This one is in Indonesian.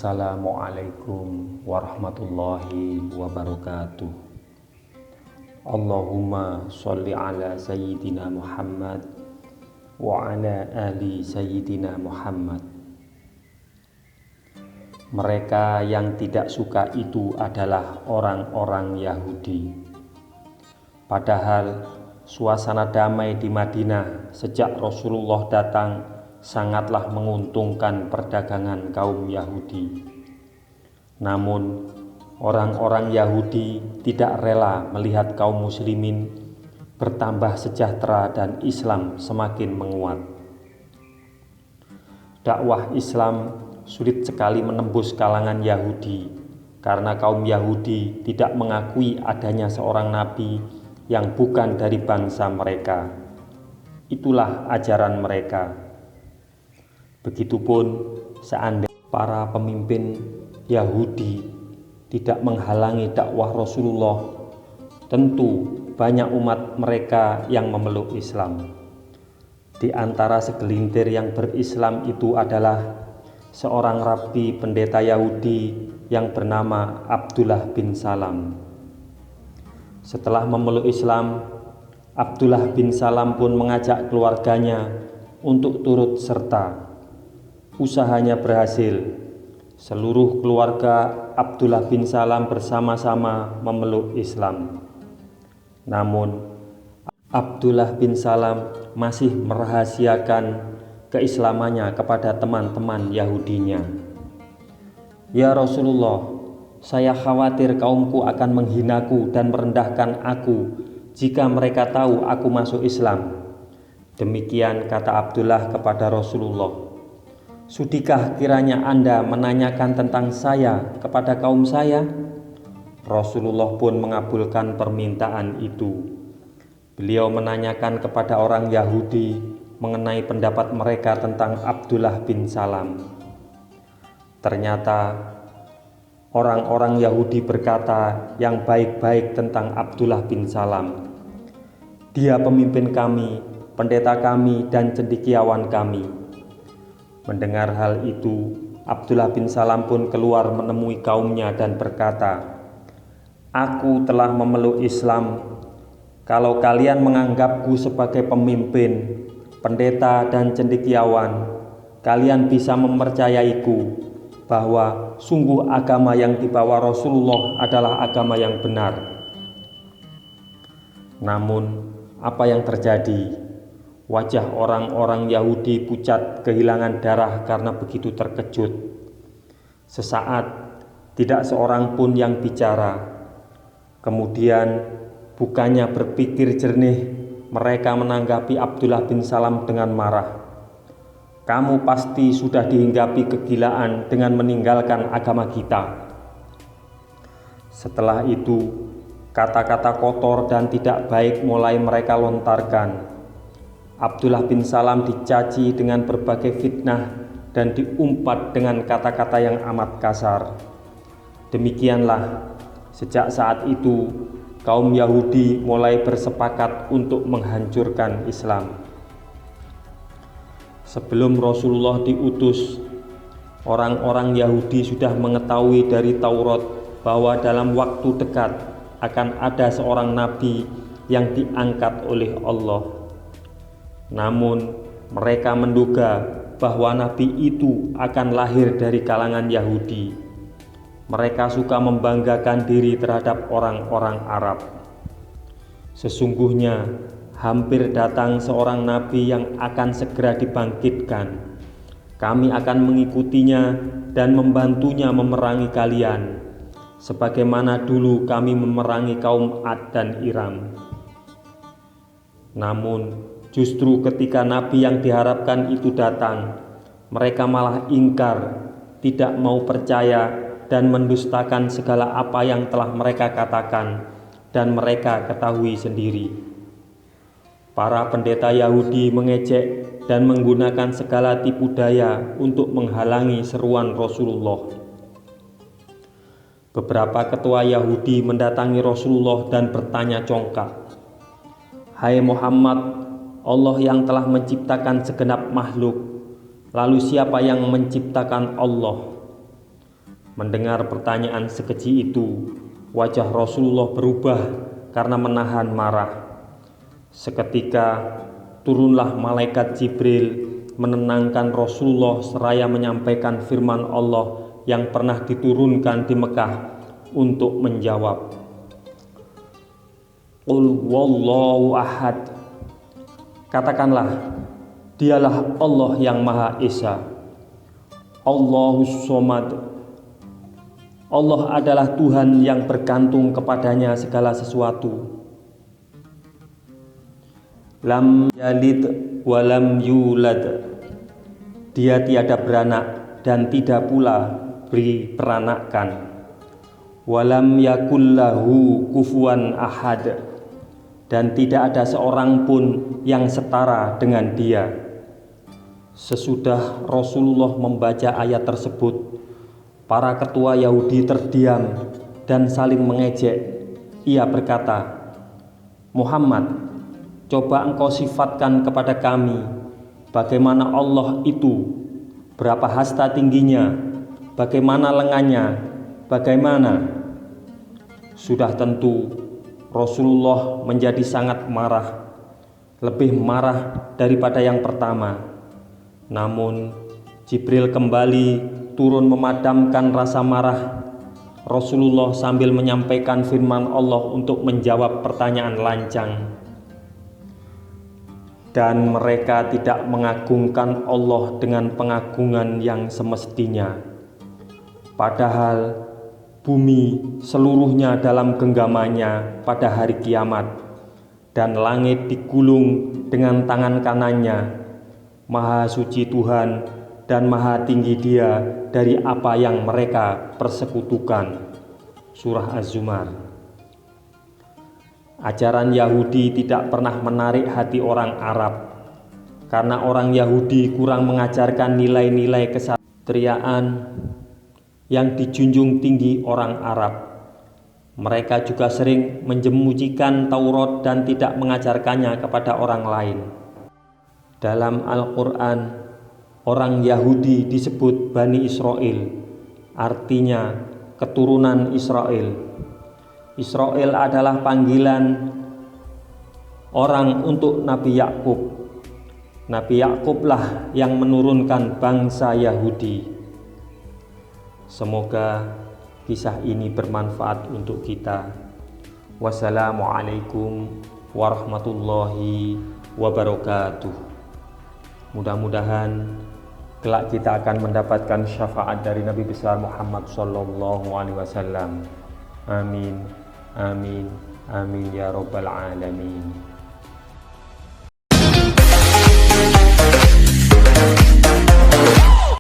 Assalamualaikum warahmatullahi wabarakatuh. Allahumma sholli ala Sayyidina Muhammad wa ala ali Sayyidina Muhammad. Mereka yang tidak suka itu adalah orang-orang Yahudi. Padahal suasana damai di Madinah sejak Rasulullah datang sangatlah menguntungkan perdagangan kaum Yahudi. Namun, orang-orang Yahudi tidak rela melihat kaum muslimin bertambah sejahtera dan Islam semakin menguat. Dakwah Islam sulit sekali menembus kalangan Yahudi karena kaum Yahudi tidak mengakui adanya seorang nabi yang bukan dari bangsa mereka. Itulah ajaran mereka. Begitupun seandainya para pemimpin Yahudi tidak menghalangi dakwah Rasulullah, tentu banyak umat mereka yang memeluk Islam. Di antara segelintir yang berislam itu adalah seorang rabi pendeta Yahudi yang bernama Abdullah bin Salam. Setelah memeluk Islam, Abdullah bin Salam pun mengajak keluarganya untuk turut serta. Usahanya berhasil. Seluruh keluarga Abdullah bin Salam bersama-sama memeluk Islam. Namun, Abdullah bin Salam masih merahasiakan keislamannya kepada teman-teman Yahudinya. Ya Rasulullah, saya khawatir kaumku akan menghinaku dan merendahkan aku jika mereka tahu aku masuk Islam. Demikian kata Abdullah kepada Rasulullah. Sudikah kiranya Anda menanyakan tentang saya kepada kaum saya? Rasulullah pun mengabulkan permintaan itu. Beliau menanyakan kepada orang Yahudi mengenai pendapat mereka tentang Abdullah bin Salam. Ternyata orang-orang Yahudi berkata yang baik-baik tentang Abdullah bin Salam. Dia pemimpin kami, pendeta kami, dan cendekiawan kami. Mendengar hal itu, Abdullah bin Salam pun keluar menemui kaumnya dan berkata, "Aku telah memeluk Islam. Kalau kalian menganggapku sebagai pemimpin, pendeta, dan cendekiawan, kalian bisa mempercayaiku bahwa sungguh agama yang dibawa Rasulullah adalah agama yang benar." Namun, apa yang terjadi? Wajah orang-orang Yahudi pucat kehilangan darah karena begitu terkejut. Sesaat, tidak seorang pun yang bicara. Kemudian, bukannya berpikir jernih, mereka menanggapi Abdullah bin Salam dengan marah. "Kamu pasti sudah dihinggapi kegilaan dengan meninggalkan agama kita." Setelah itu, kata-kata kotor dan tidak baik mulai mereka lontarkan. Abdullah bin Salam dicaci dengan berbagai fitnah dan diumpat dengan kata-kata yang amat kasar. Demikianlah, sejak saat itu kaum Yahudi mulai bersepakat untuk menghancurkan Islam. Sebelum Rasulullah diutus, orang-orang Yahudi sudah mengetahui dari Taurat bahwa dalam waktu dekat akan ada seorang nabi yang diangkat oleh Allah. Namun, mereka menduga bahwa nabi itu akan lahir dari kalangan Yahudi. Mereka suka membanggakan diri terhadap orang-orang Arab. Sesungguhnya, hampir datang seorang nabi yang akan segera dibangkitkan. Kami akan mengikutinya dan membantunya memerangi kalian, sebagaimana dulu kami memerangi kaum Ad dan Iram. Namun, justru ketika nabi yang diharapkan itu datang, mereka malah ingkar, tidak mau percaya, dan mendustakan segala apa yang telah mereka katakan dan mereka ketahui sendiri. Para pendeta Yahudi mengejek dan menggunakan segala tipu daya untuk menghalangi seruan Rasulullah. Beberapa ketua Yahudi mendatangi Rasulullah dan bertanya congkak, "Hai Muhammad, Allah yang telah menciptakan segenap makhluk, lalu siapa yang menciptakan Allah?" Mendengar pertanyaan sekeji itu, wajah Rasulullah berubah karena menahan marah. Seketika turunlah malaikat Jibril menenangkan Rasulullah seraya menyampaikan firman Allah yang pernah diturunkan di Mekah untuk menjawab, Qul wallahu ahad. Katakanlah, dialah Allah yang Maha Esa, Allahus Somad. Allah adalah Tuhan yang bergantung kepadanya segala sesuatu. Lam yalid walam yulad. Dia tiada beranak dan tidak pula beri peranakan. Walam yakullahu kufuwan ahad. Dan tidak ada seorang pun yang setara dengan dia. Sesudah Rasulullah membaca ayat tersebut, para ketua Yahudi terdiam dan saling mengejek. Ia berkata, Muhammad, coba engkau sifatkan kepada kami bagaimana Allah itu, berapa hasta tingginya, bagaimana lengannya, bagaimana. Sudah tentu Rasulullah menjadi sangat marah, lebih marah daripada yang pertama. Namun Jibril kembali turun memadamkan rasa marah Rasulullah sambil menyampaikan firman Allah untuk menjawab pertanyaan lancang. Dan mereka tidak mengagungkan Allah dengan pengagungan yang semestinya. Padahal bumi seluruhnya dalam genggamannya pada hari kiamat, dan langit digulung dengan tangan kanannya. Maha suci Tuhan dan maha tinggi Dia dari apa yang mereka persekutukan. Surah Az-Zumar. Ajaran Yahudi tidak pernah menarik hati orang Arab, karena orang Yahudi kurang mengajarkan nilai-nilai kesatriaan yang dijunjung tinggi orang Arab. Mereka juga sering menjemujikan Taurat dan tidak mengajarkannya kepada orang lain. Dalam Al-Quran, orang Yahudi disebut Bani Israel, artinya keturunan Israel. Israel adalah panggilan orang untuk Nabi Yakub. Nabi Yakublah yang menurunkan bangsa Yahudi. Semoga kisah ini bermanfaat untuk kita. Wassalamualaikum warahmatullahi wabarakatuh. Mudah-mudahan kelak kita akan mendapatkan syafaat dari Nabi besar Muhammad sallallahu alaihi wasallam. Amin, amin, amin ya rabbal alamin.